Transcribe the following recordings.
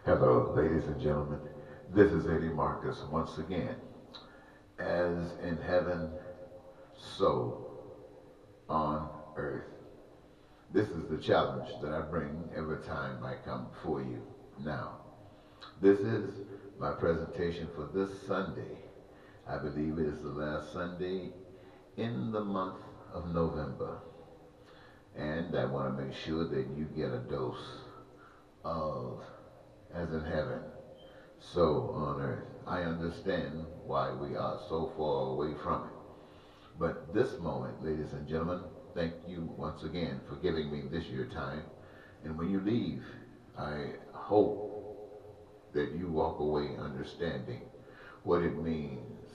Hello, ladies and gentlemen. This is Eddie Marcus once again. As in heaven, so on earth. This is the challenge that I bring every time I come before you. Now, this is my presentation for this Sunday. I believe it is the last Sunday in the month of November. And I want to make sure that you get a dose of as in heaven, so on earth. I understand why we are so far away from it. But this moment, ladies and gentlemen, thank you once again for giving me this your time. And when you leave, I hope that you walk away understanding what it means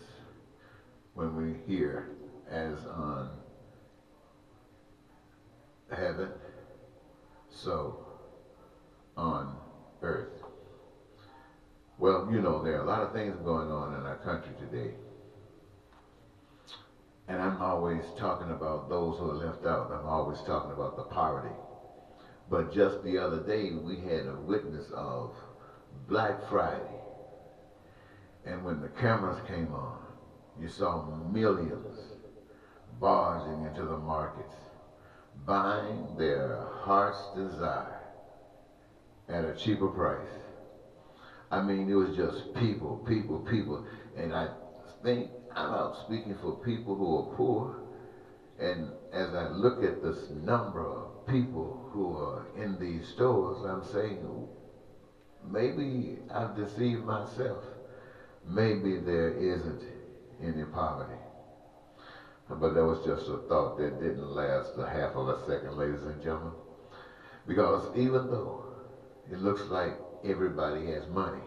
when we hear as on heaven, so on earth. Well, you know, there are a lot of things going on in our country today. And I'm always talking about those who are left out. I'm always talking about the poverty. But just the other day, we had a witness of Black Friday. And when the cameras came on, you saw millions barging into the markets, buying their heart's desire at a cheaper price. I mean, it was just people, people, people. And I think I'm out speaking for people who are poor. And as I look at this number of people who are in these stores, I'm saying, maybe I've deceived myself. Maybe there isn't any poverty. But that was just a thought that didn't last a half of a second, ladies and gentlemen. Because even though it looks like everybody has money,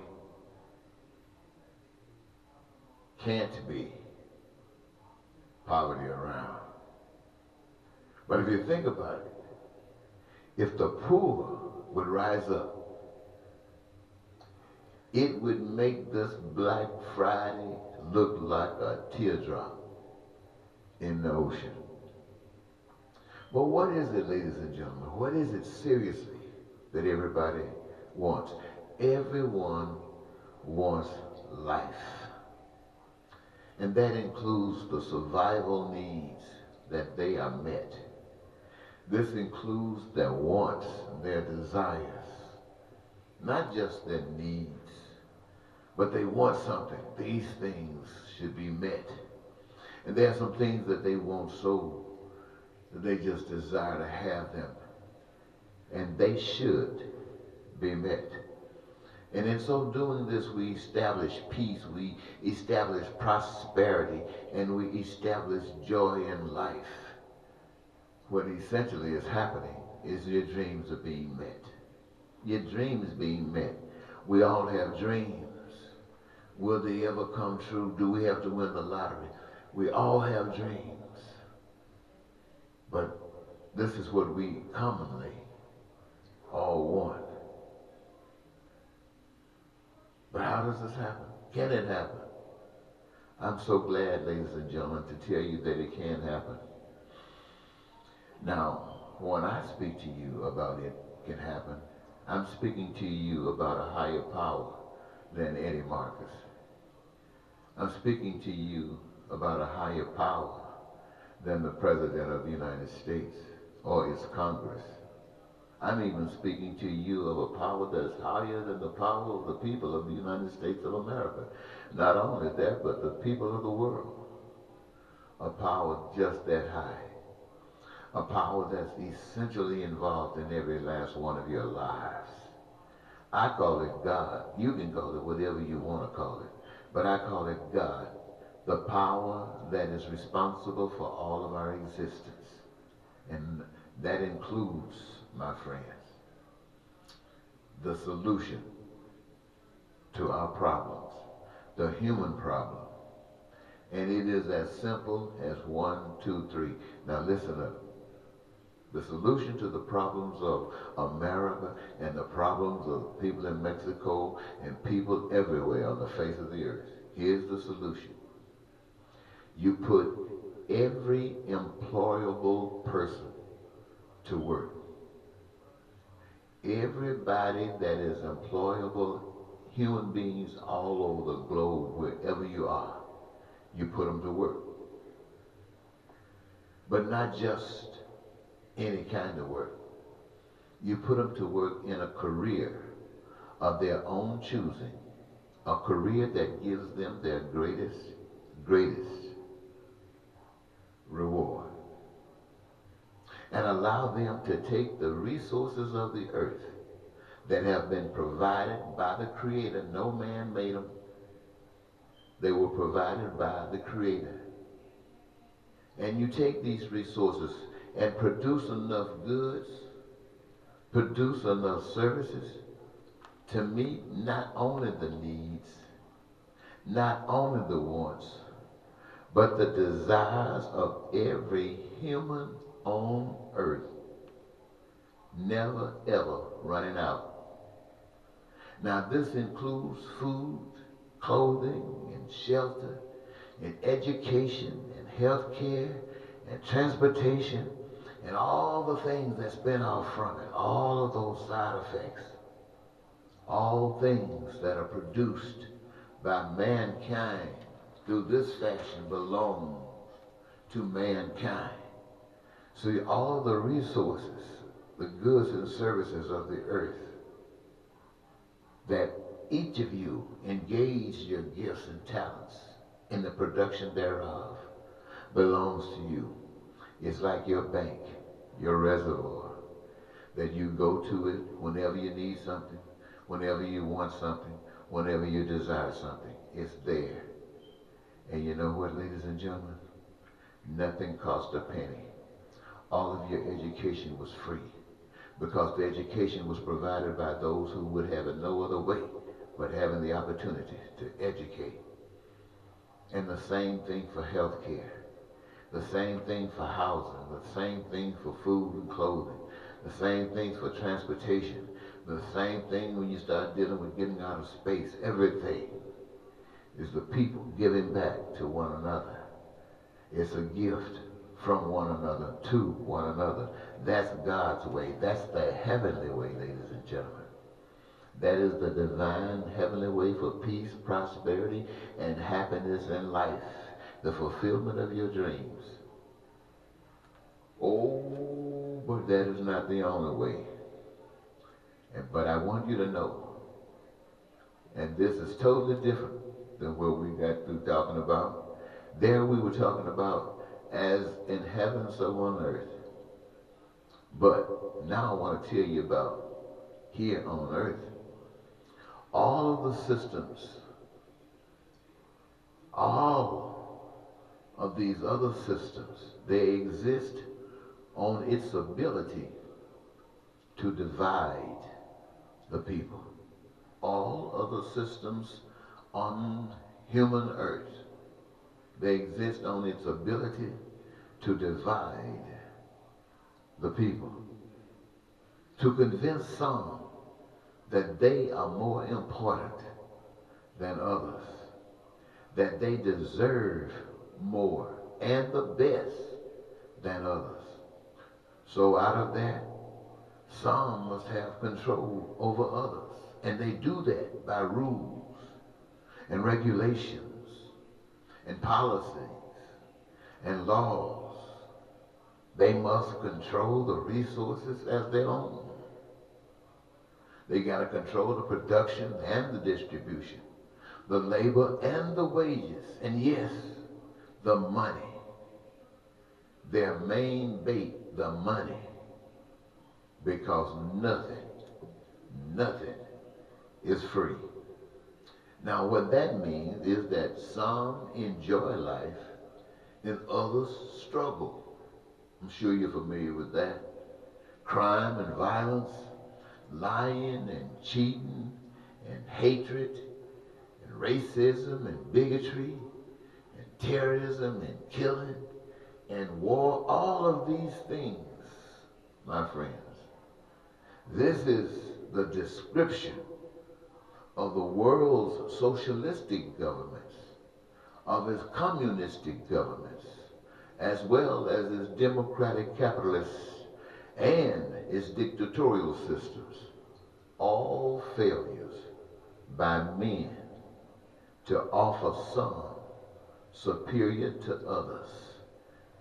can't be poverty around. But if you think about it, if the poor would rise up, it would make this Black Friday look like a teardrop in the ocean. But what is it, ladies and gentlemen? What is it seriously that everybody wants? Everyone wants life. And that includes the survival needs that they are met. This includes their wants, their desires, not just their needs, but they want something. These things should be met. And there are some things that they want so that they just desire to have them. And they should be met. And in so doing this, we establish peace, we establish prosperity, and we establish joy in life. What essentially is happening is your dreams are being met. Your dreams being met. We all have dreams. Will they ever come true? Do we have to win the lottery? We all have dreams. But this is what we commonly all want. But how does this happen? Can it happen? I'm so glad, ladies and gentlemen, to tell you that it can happen. Now, when I speak to you about it can happen, I'm speaking to you about a higher power than Eddie Marcus. I'm speaking to you about a higher power than the President of the United States or his Congress. I'm even speaking to you of a power that is higher than the power of the people of the United States of America. Not only that, but the people of the world. A power just that high. A power that's essentially involved in every last one of your lives. I call it God. You can call it whatever you want to call it. But I call it God. The power that is responsible for all of our existence. And that includes, my friends, the solution to our problems, the human problem. And it is as simple as 1, 2, 3. Now listen up. The solution to the problems of America and the problems of people in Mexico and people everywhere on the face of the earth. Here's the solution. You put every employable person to work. Everybody that is employable, human beings all over the globe, wherever you are, you put them to work. But not just any kind of work. You put them to work in a career of their own choosing, a career that gives them their greatest reward. And allow them to take the resources of the earth that have been provided by the Creator. No man made them. They were provided by the Creator. And you take these resources and produce enough goods, produce enough services to meet not only the needs, not only the wants, but the desires of every human on earth, never ever running out. Now this includes food, clothing, and shelter, and education, and health care, and transportation, and all the things that spin off from it, all of those side effects, all things that are produced by mankind through this fashion belong to mankind. So all the resources, the goods and services of the earth that each of you engage your gifts and talents in the production thereof belongs to you. It's like your bank, your reservoir, that you go to it whenever you need something, whenever you want something, whenever you desire something. It's there. And you know what, ladies and gentlemen? Nothing cost a penny. All of your education was free, because the education was provided by those who would have it no other way but having the opportunity to educate. And the same thing for health care, the same thing for housing, the same thing for food and clothing, the same thing for transportation, the same thing when you start dealing with getting out of space. Everything is the people giving back to one another. It's a gift from one another to one another. That's God's way. That's the heavenly way, ladies and gentlemen. That is the divine heavenly way for peace, prosperity, and happiness in life. The fulfillment of your dreams. Oh, but that is not the only way. But I want you to know, and this is totally different than what we got through talking about. There we were talking about as in heaven, so on earth. But now I want to tell you about here on earth. All of the systems, all of these other systems, they exist on its ability to divide the people. All other systems on human earth, they exist on its ability to divide the people, to convince some that they are more important than others, that they deserve more and the best than others. So out of that, some must have control over others, and they do that by rules and regulations and policies and laws. They must control the resources as their own. They got to control the production and the distribution, the labor and the wages, and yes, the money. Their main bait, the money, because nothing is free. Now what that means is that some enjoy life and others struggle. I'm sure you're familiar with that. Crime and violence, lying and cheating and hatred and racism and bigotry and terrorism and killing and war, all of these things, my friends, this is the description of the world's socialistic governments, of its communistic governments, as well as its democratic capitalists and its dictatorial systems. all failures by men to offer some superior to others.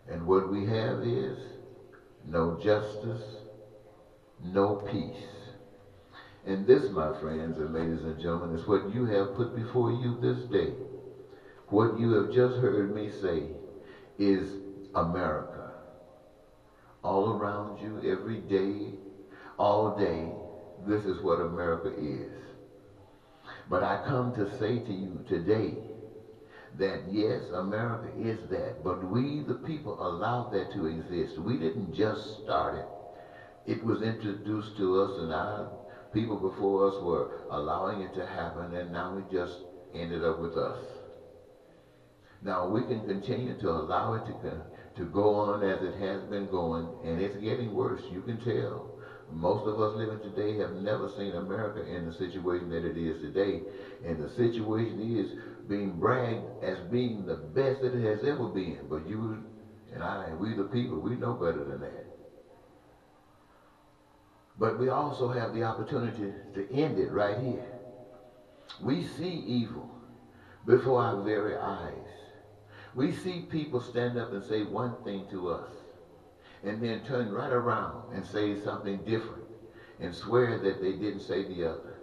And what we have is no justice, no peace. And this, my friends and ladies and gentlemen, is what you have put before you this day. What you have just heard me say is America. All around you, every day, all day, this is what America is. But I come to say to you today that yes, America is that, but we, the people, allowed that to exist. We didn't just start it. It was introduced to us, and our people before us were allowing it to happen, and now it just ended up with us. Now we can continue to allow it to go on as it has been going, and it's getting worse. You can tell. Most of us living today have never seen America in the situation that it is today, and the situation is being bragged as being the best that it has ever been. But you and I, and we the people, we know better than that. But we also have the opportunity to end it right here. We see evil before our very eyes. We see people stand up and say one thing to us, and then turn right around and say something different and swear that they didn't say the other.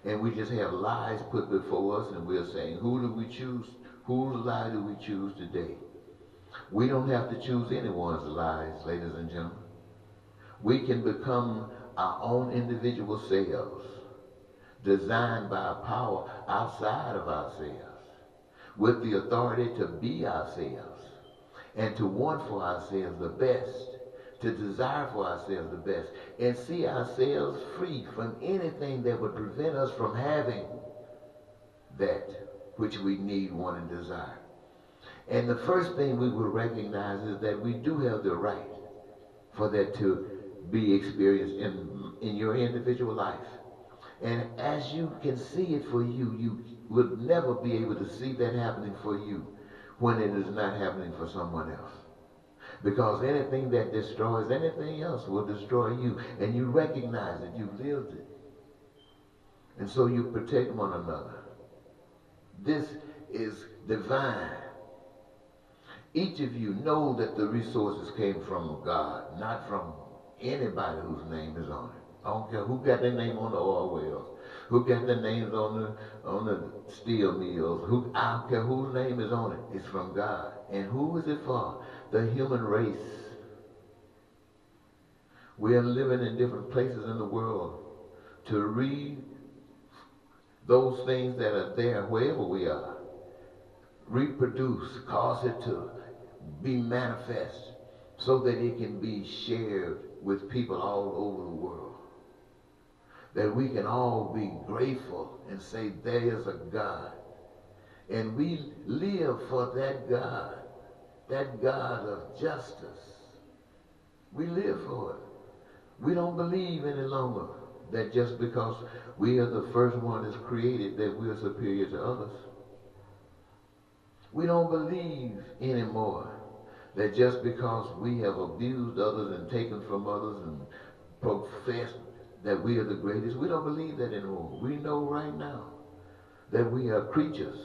And we just have lies put before us, and we're saying, who do we choose? Whose lie do we choose today? We don't have to choose anyone's lies, ladies and gentlemen. We can become our own individual selves, designed by a power outside of ourselves, with the authority to be ourselves and to want for ourselves the best, to desire for ourselves the best, and see ourselves free from anything that would prevent us from having that which we need, want, and desire. And the first thing we will recognize is that we do have the right for that to be experienced in your individual life. And as you can see it for you, you will never be able to see that happening for you when it is not happening for someone else. Because anything that destroys anything else will destroy you. And you recognize it, you lived it. And so you protect one another. This is divine. Each of you know that the resources came from God, not from anybody whose name is on it. I don't care who got their name on the oil wells, who got their names on the steel mills, I don't care whose name is on it. It's from God. And who is it for? The human race. We are living in different places in the world to read those things that are there wherever we are. Reproduce, cause it to be manifest so that it can be shared with people all over the world. That we can all be grateful and say there is a God. And we live for that God of justice. We live for it. We don't believe any longer that just because we are the first one that's created that we're superior to others. We don't believe anymore that just because we have abused others and taken from others and professed that we are the greatest. We don't believe that anymore. We know right now that we are creatures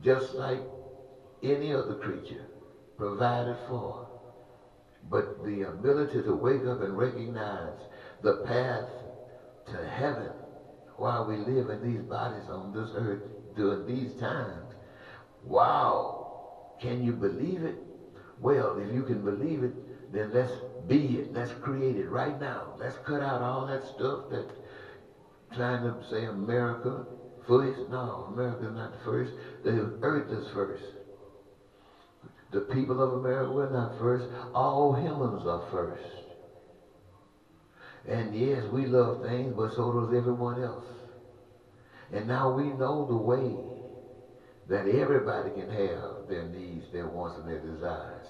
just like any other creature provided for. But the ability to wake up and recognize the path to heaven while we live in these bodies on this earth during these times. Wow! Can you believe it? Well, if you can believe it, then let's be it. Let's create it right now. Let's cut out all that stuff that trying to say America first. No, America is not the first. The earth is first. The people of America, we're not first. All humans are first. And yes, we love things, but so does everyone else. And now we know the way that everybody can have their needs, their wants, and their desires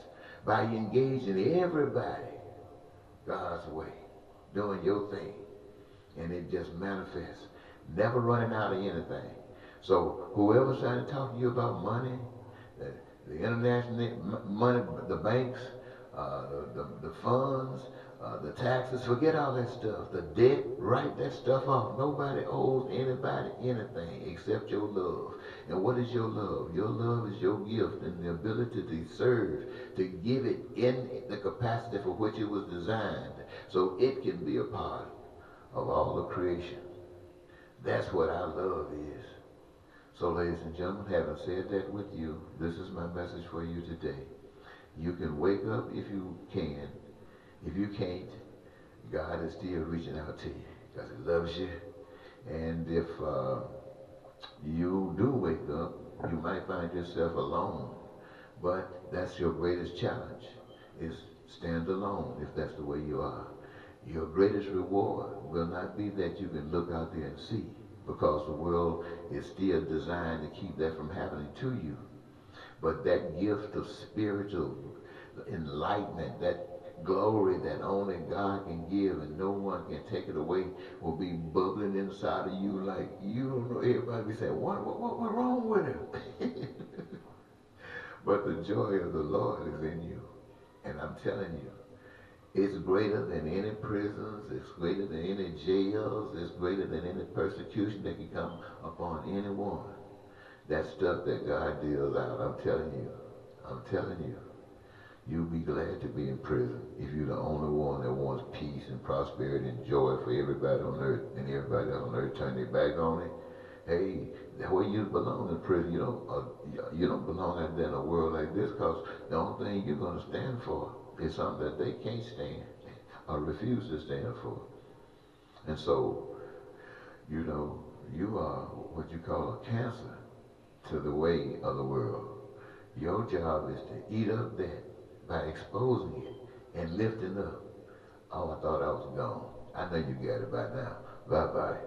by engaging everybody God's way, doing your thing. And it just manifests, never running out of anything. So whoever's trying to talk to you about money, the international money, the banks, the funds, the taxes, forget all that stuff. The debt, write that stuff off. Nobody owes anybody anything except your love. And what is your love? Your love is your gift and the ability to serve, to give it in the capacity for which it was designed, so it can be a part of all of creation. That's what our love is. So ladies and gentlemen, having said that with you, this is my message for you today. You can wake up if you can. If you can't, God is still reaching out to you because He loves you. And if you do wake up, you might find yourself alone. But that's your greatest challenge, is stand alone if that's the way you are. Your greatest reward will not be that you can look out there and see, because the world is still designed to keep that from happening to you. But that gift of spiritual enlightenment, that glory that only God can give and no one can take it away, will be bubbling inside of you like you don't know. Everybody be saying, what wrong with him? But the joy of the Lord is in you. And I'm telling you, it's greater than any prisons, it's greater than any jails, it's greater than any persecution that can come upon anyone. That stuff that God deals out, I'm telling you, you'll be glad to be in prison if you're the only one that wants peace and prosperity and joy for everybody on earth, and everybody on earth turn their back on it. Hey, where you belong in prison, you don't belong out there in a world like this, because the only thing you're going to stand for is something that they can't stand or refuse to stand for. And so, you are what you call a cancer to the way of the world. Your job is to eat up that by exposing it and lifting up. Oh, I thought I was gone. I know you got it by now. Bye-bye.